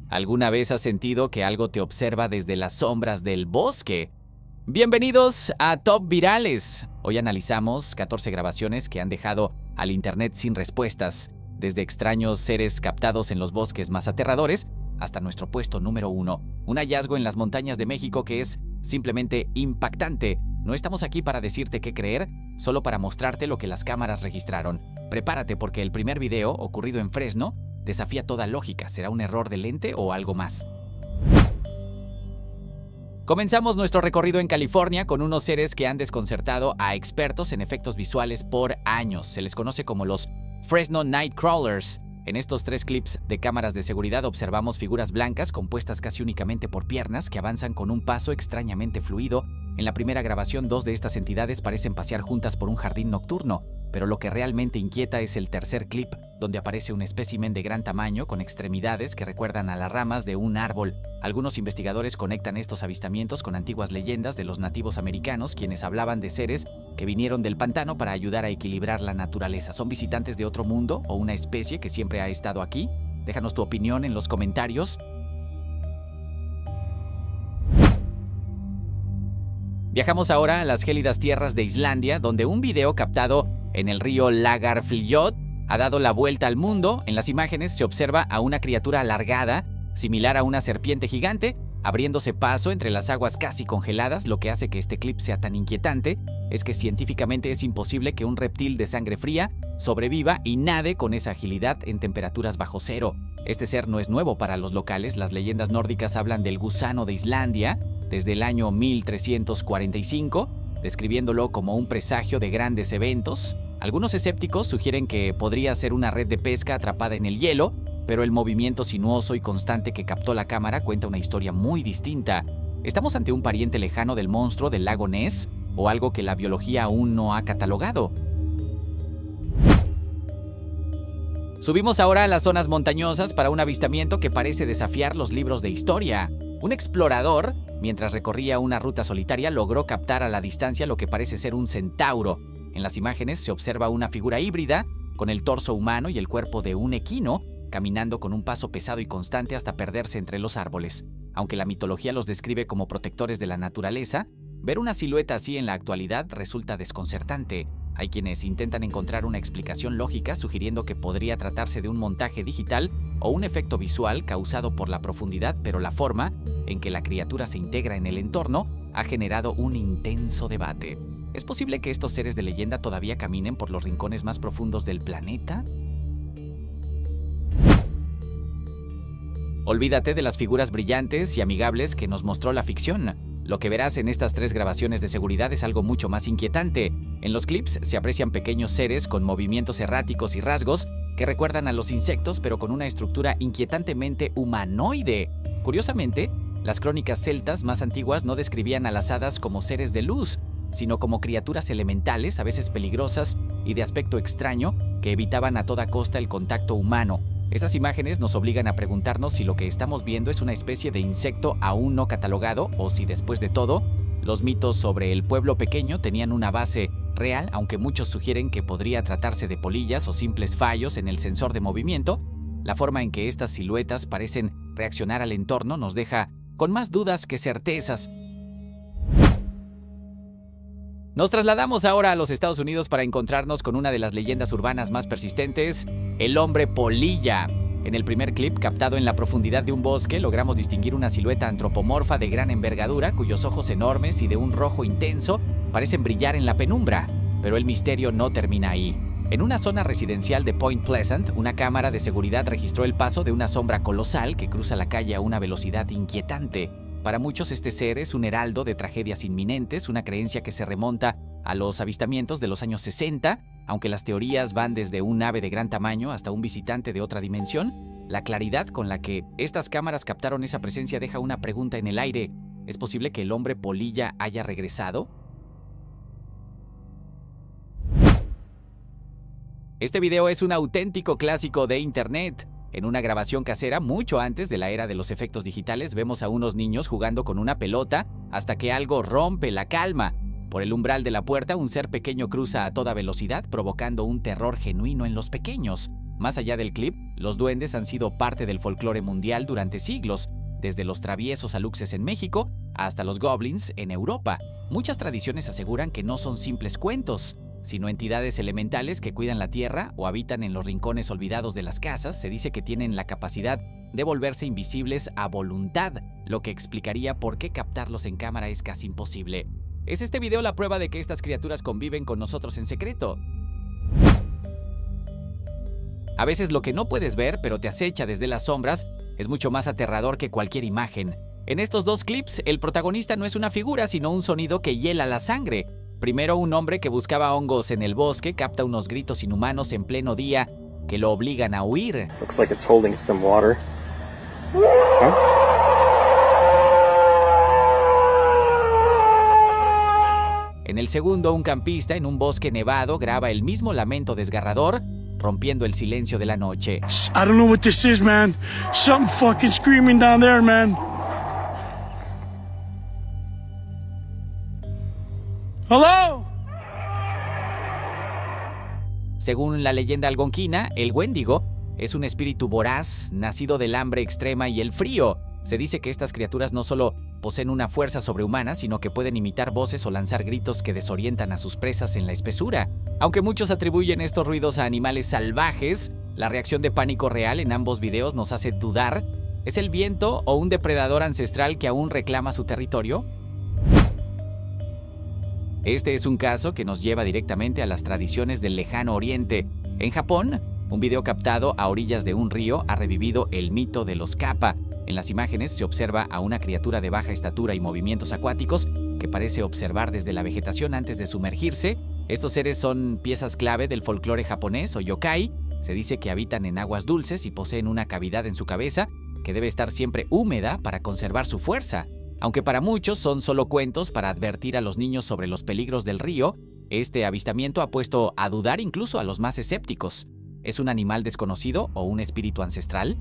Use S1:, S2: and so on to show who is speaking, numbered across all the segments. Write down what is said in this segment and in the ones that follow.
S1: ¿Alguna vez has sentido que algo te observa desde las sombras del bosque? Bienvenidos a Top Virales. Hoy analizamos 14 grabaciones que han dejado al internet sin respuestas, desde extraños seres captados en los bosques más aterradores hasta nuestro puesto número 1, un hallazgo en las montañas de México que es simplemente impactante. No estamos aquí para decirte qué creer, solo para mostrarte lo que las cámaras registraron. Prepárate porque el primer video, ocurrido en Fresno, desafía toda lógica. ¿Será un error de lente o algo más? Comenzamos nuestro recorrido en California con unos seres que han desconcertado a expertos en efectos visuales por años. Se les conoce como los Fresno Nightcrawlers. En estos 3 clips de cámaras de seguridad observamos figuras blancas compuestas casi únicamente por piernas que avanzan con un paso extrañamente fluido. En la primera grabación, 2 de estas entidades parecen pasear juntas por un jardín nocturno, pero lo que realmente inquieta es el tercer clip, donde aparece un espécimen de gran tamaño con extremidades que recuerdan a las ramas de un árbol. Algunos investigadores conectan estos avistamientos con antiguas leyendas de los nativos americanos, quienes hablaban de seres que vinieron del pantano para ayudar a equilibrar la naturaleza. ¿Son visitantes de otro mundo o una especie que siempre ha estado aquí? Déjanos tu opinión en los comentarios. Viajamos ahora a las gélidas tierras de Islandia, donde un video captado en el río Lagarfljót ha dado la vuelta al mundo. En las imágenes se observa a una criatura alargada, similar a una serpiente gigante, abriéndose paso entre las aguas casi congeladas. Lo que hace que este clip sea tan inquietante es que científicamente es imposible que un reptil de sangre fría sobreviva y nade con esa agilidad en temperaturas bajo cero. Este ser no es nuevo para los locales. Las leyendas nórdicas hablan del gusano de Islandia desde el año 1345, describiéndolo como un presagio de grandes eventos. Algunos escépticos sugieren que podría ser una red de pesca atrapada en el hielo, pero el movimiento sinuoso y constante que captó la cámara cuenta una historia muy distinta. ¿Estamos ante un pariente lejano del monstruo del lago Ness o algo que la biología aún no ha catalogado? Subimos ahora a las zonas montañosas para un avistamiento que parece desafiar los libros de historia. Un explorador, mientras recorría una ruta solitaria, logró captar a la distancia lo que parece ser un centauro. En las imágenes se observa una figura híbrida con el torso humano y el cuerpo de un equino, caminando con un paso pesado y constante hasta perderse entre los árboles. Aunque la mitología los describe como protectores de la naturaleza, ver una silueta así en la actualidad resulta desconcertante. Hay quienes intentan encontrar una explicación lógica, sugiriendo que podría tratarse de un montaje digital o un efecto visual causado por la profundidad, pero la forma en que la criatura se integra en el entorno ha generado un intenso debate. ¿Es posible que estos seres de leyenda todavía caminen por los rincones más profundos del planeta? Olvídate de las figuras brillantes y amigables que nos mostró la ficción. Lo que verás en estas 3 grabaciones de seguridad es algo mucho más inquietante. En los clips se aprecian pequeños seres con movimientos erráticos y rasgos que recuerdan a los insectos, pero con una estructura inquietantemente humanoide. Curiosamente, las crónicas celtas más antiguas no describían a las hadas como seres de luz, sino como criaturas elementales, a veces peligrosas y de aspecto extraño, que evitaban a toda costa el contacto humano. Estas imágenes nos obligan a preguntarnos si lo que estamos viendo es una especie de insecto aún no catalogado o si, después de todo, los mitos sobre el pueblo pequeño tenían una base real, aunque muchos sugieren que podría tratarse de polillas o simples fallos en el sensor de movimiento. La forma en que estas siluetas parecen reaccionar al entorno nos deja con más dudas que certezas. Nos trasladamos ahora a los Estados Unidos para encontrarnos con una de las leyendas urbanas más persistentes, el hombre polilla. En el primer clip, captado en la profundidad de un bosque, logramos distinguir una silueta antropomorfa de gran envergadura, cuyos ojos enormes y de un rojo intenso parecen brillar en la penumbra. Pero el misterio no termina ahí. En una zona residencial de Point Pleasant, una cámara de seguridad registró el paso de una sombra colosal que cruza la calle a una velocidad inquietante. Para muchos este ser es un heraldo de tragedias inminentes, una creencia que se remonta a los avistamientos de los años 60, aunque las teorías van desde un ave de gran tamaño hasta un visitante de otra dimensión. La claridad con la que estas cámaras captaron esa presencia deja una pregunta en el aire. ¿Es posible que el hombre polilla haya regresado? Este video es un auténtico clásico de internet. En una grabación casera, mucho antes de la era de los efectos digitales, vemos a unos niños jugando con una pelota hasta que algo rompe la calma. Por el umbral de la puerta, un ser pequeño cruza a toda velocidad, provocando un terror genuino en los pequeños. Más allá del clip, Los duendes han sido parte del folclore mundial durante siglos, desde los traviesos aluxes en México hasta los goblins en Europa. Muchas tradiciones aseguran que no son simples cuentos, sino entidades elementales que cuidan la tierra o habitan en los rincones olvidados de las casas. Se dice que tienen la capacidad de volverse invisibles a voluntad, lo que explicaría por qué captarlos en cámara es casi imposible. ¿Es este video la prueba de que estas criaturas conviven con nosotros en secreto? A veces lo que no puedes ver, pero te acecha desde las sombras, es mucho más aterrador que cualquier imagen. En estos dos clips, el protagonista no es una figura, sino un sonido que hiela la sangre. Primero, un hombre que buscaba hongos en el bosque capta unos gritos inhumanos en pleno día que lo obligan a huir.
S2: Looks like it's holding some water. Huh?
S1: En el segundo, un campista en un bosque nevado graba el mismo lamento desgarrador, rompiendo el silencio de la noche.
S3: I don't know what this is, man. Something fucking screaming down there, man. Hello?
S1: Según la leyenda algonquina, el Wendigo es un espíritu voraz, nacido del hambre extrema y el frío. Se dice que estas criaturas no solo poseen una fuerza sobrehumana, sino que pueden imitar voces o lanzar gritos que desorientan a sus presas en la espesura. Aunque muchos atribuyen estos ruidos a animales salvajes, la reacción de pánico real en ambos videos nos hace dudar. ¿Es el viento o un depredador ancestral que aún reclama su territorio? Este es un caso que nos lleva directamente a las tradiciones del lejano oriente. En Japón, un video captado a orillas de un río ha revivido el mito de los kappa. En las imágenes se observa a una criatura de baja estatura y movimientos acuáticos que parece observar desde la vegetación antes de sumergirse. Estos seres son piezas clave del folclore japonés o yokai. Se dice que habitan en aguas dulces y poseen una cavidad en su cabeza que debe estar siempre húmeda para conservar su fuerza. Aunque para muchos son solo cuentos para advertir a los niños sobre los peligros del río, este avistamiento ha puesto a dudar incluso a los más escépticos. ¿Es un animal desconocido o un espíritu ancestral?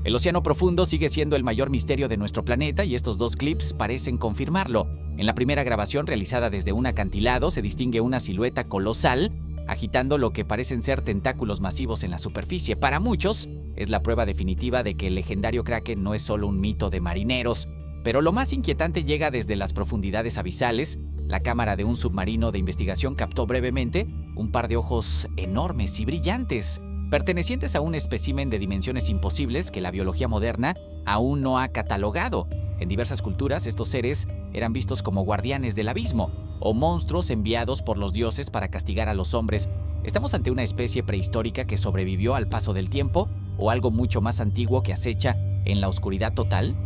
S1: El océano profundo sigue siendo el mayor misterio de nuestro planeta y estos dos clips parecen confirmarlo. En la primera grabación realizada desde un acantilado se distingue una silueta colosal agitando lo que parecen ser tentáculos masivos en la superficie. Para muchos, es la prueba definitiva de que el legendario Kraken no es solo un mito de marineros. Pero lo más inquietante llega desde las profundidades abisales. La cámara de un submarino de investigación captó brevemente un par de ojos enormes y brillantes, pertenecientes a un espécimen de dimensiones imposibles que la biología moderna aún no ha catalogado. En diversas culturas, estos seres eran vistos como guardianes del abismo o monstruos enviados por los dioses para castigar a los hombres. ¿Estamos ante una especie prehistórica que sobrevivió al paso del tiempo o algo mucho más antiguo que acecha en la oscuridad total?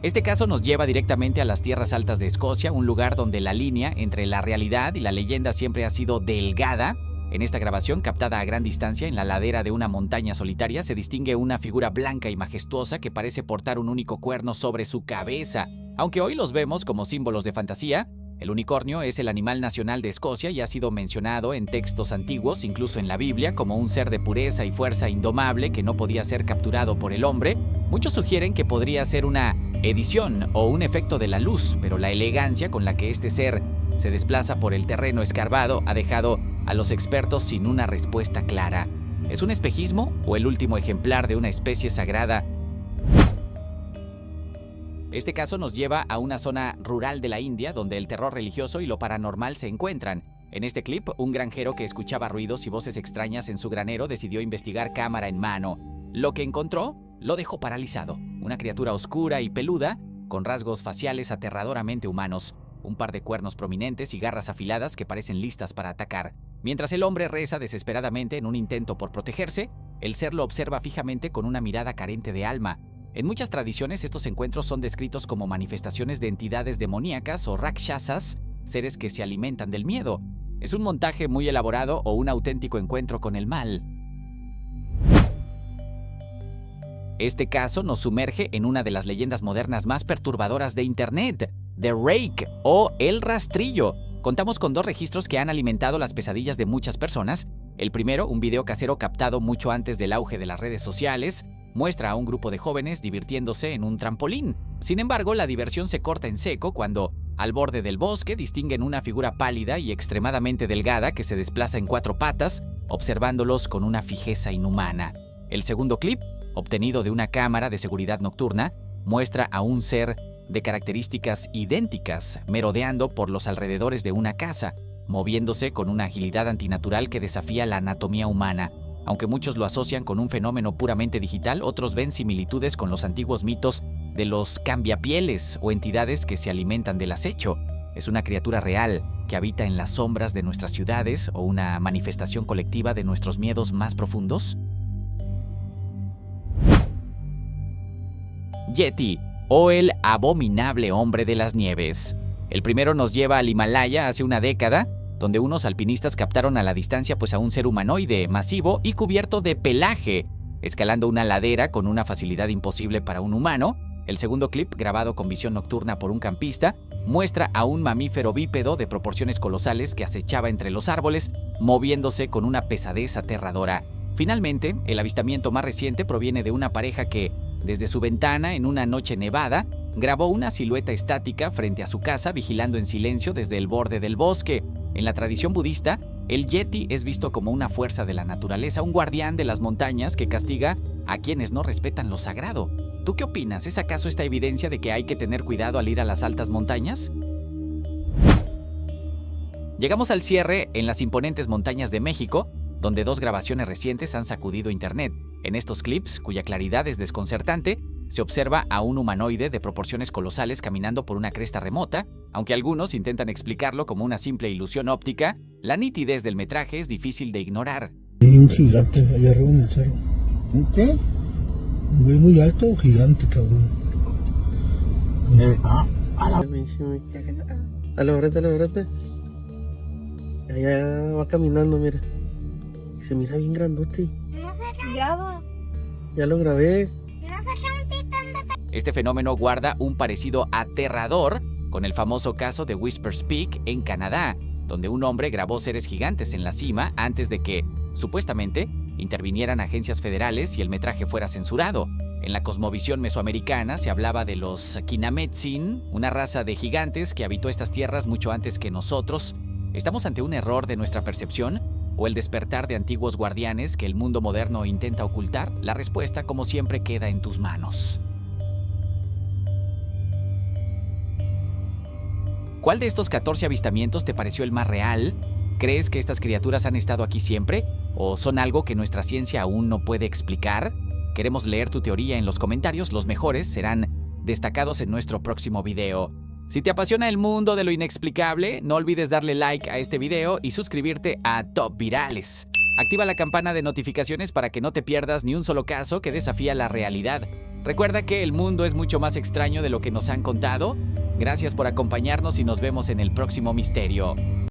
S1: Este caso nos lleva directamente a las tierras altas de Escocia, un lugar donde la línea entre la realidad y la leyenda siempre ha sido delgada. En esta grabación, captada a gran distancia en la ladera de una montaña solitaria, se distingue una figura blanca y majestuosa que parece portar un único cuerno sobre su cabeza. Aunque hoy los vemos como símbolos de fantasía, el unicornio es el animal nacional de Escocia y ha sido mencionado en textos antiguos, incluso en la Biblia, como un ser de pureza y fuerza indomable que no podía ser capturado por el hombre. Muchos sugieren que podría ser una edición o un efecto de la luz, pero la elegancia con la que este ser se desplaza por el terreno escarbado ha dejado a los expertos sin una respuesta clara. ¿Es un espejismo o el último ejemplar de una especie sagrada? Este caso nos lleva a una zona rural de la India donde el terror religioso y lo paranormal se encuentran. En este clip, un granjero que escuchaba ruidos y voces extrañas en su granero decidió investigar cámara en mano. Lo que encontró lo dejó paralizado. Una criatura oscura y peluda, con rasgos faciales aterradoramente humanos, un par de cuernos prominentes y garras afiladas que parecen listas para atacar. Mientras el hombre reza desesperadamente en un intento por protegerse, el ser lo observa fijamente con una mirada carente de alma. En muchas tradiciones, estos encuentros son descritos como manifestaciones de entidades demoníacas o rakshasas, seres que se alimentan del miedo. ¿Es un montaje muy elaborado o un auténtico encuentro con el mal? Este caso nos sumerge en una de las leyendas modernas más perturbadoras de Internet, The Rake o El Rastrillo. Contamos con dos registros que han alimentado las pesadillas de muchas personas. El primero, un video casero captado mucho antes del auge de las redes sociales, muestra a un grupo de jóvenes divirtiéndose en un trampolín. Sin embargo, la diversión se corta en seco cuando Al borde del bosque distinguen una figura pálida y extremadamente delgada que se desplaza en 4 patas, observándolos con una fijeza inhumana. El segundo clip, obtenido de una cámara de seguridad nocturna, muestra a un ser de características idénticas merodeando por los alrededores de una casa, moviéndose con una agilidad antinatural que desafía la anatomía humana. Aunque muchos lo asocian con un fenómeno puramente digital, otros ven similitudes con los antiguos mitos de los cambiapieles o entidades que se alimentan del acecho. ¿Es una criatura real que habita en las sombras de nuestras ciudades o una manifestación colectiva de nuestros miedos más profundos? Yeti, o el abominable hombre de las nieves. El primero nos lleva al Himalaya hace una década, donde unos alpinistas captaron a la distancia a un ser humanoide masivo y cubierto de pelaje, escalando una ladera con una facilidad imposible para un humano. El segundo clip, grabado con visión nocturna por un campista, muestra a un mamífero bípedo de proporciones colosales que acechaba entre los árboles, moviéndose con una pesadez aterradora. Finalmente, el avistamiento más reciente proviene de una pareja que, desde su ventana en una noche nevada, grabó una silueta estática frente a su casa vigilando en silencio desde el borde del bosque. En la tradición budista, el Yeti es visto como una fuerza de la naturaleza, un guardián de las montañas que castiga a quienes no respetan lo sagrado. ¿Tú qué opinas? ¿Es acaso esta evidencia de que hay que tener cuidado al ir a las altas montañas? Llegamos al cierre en las imponentes montañas de México, donde 2 grabaciones recientes han sacudido internet. En estos clips, cuya claridad es desconcertante, se observa a un humanoide de proporciones colosales caminando por una cresta remota. Aunque algunos intentan explicarlo como una simple ilusión óptica, la nitidez del metraje es difícil de ignorar.
S4: Hay un gigante allá arriba en el cerro. ¿Un qué? Un güey muy alto o gigante, cabrón.
S5: Alóbrate. Allá va caminando, mira. Se mira bien grandote.
S6: No se graba.
S5: Ya lo grabé.
S6: No se un titán de...
S1: Este fenómeno guarda un parecido aterrador con el famoso caso de Whispers Peak en Canadá, donde un hombre grabó seres gigantes en la cima antes de que, supuestamente, intervinieran agencias federales y el metraje fuera censurado. En la cosmovisión mesoamericana se hablaba de los Kinametsin, una raza de gigantes que habitó estas tierras mucho antes que nosotros. ¿Estamos ante un error de nuestra percepción o el despertar de antiguos guardianes que el mundo moderno intenta ocultar? La respuesta, como siempre, queda en tus manos. ¿Cuál de estos 14 avistamientos te pareció el más real? ¿Crees que estas criaturas han estado aquí siempre? ¿O son algo que nuestra ciencia aún no puede explicar? Queremos leer tu teoría en los comentarios. Los mejores serán destacados en nuestro próximo video. Si te apasiona el mundo de lo inexplicable, no olvides darle like a este video y suscribirte a Top Virales. Activa la campana de notificaciones para que no te pierdas ni un solo caso que desafía la realidad. Recuerda que el mundo es mucho más extraño de lo que nos han contado. Gracias por acompañarnos y nos vemos en el próximo misterio.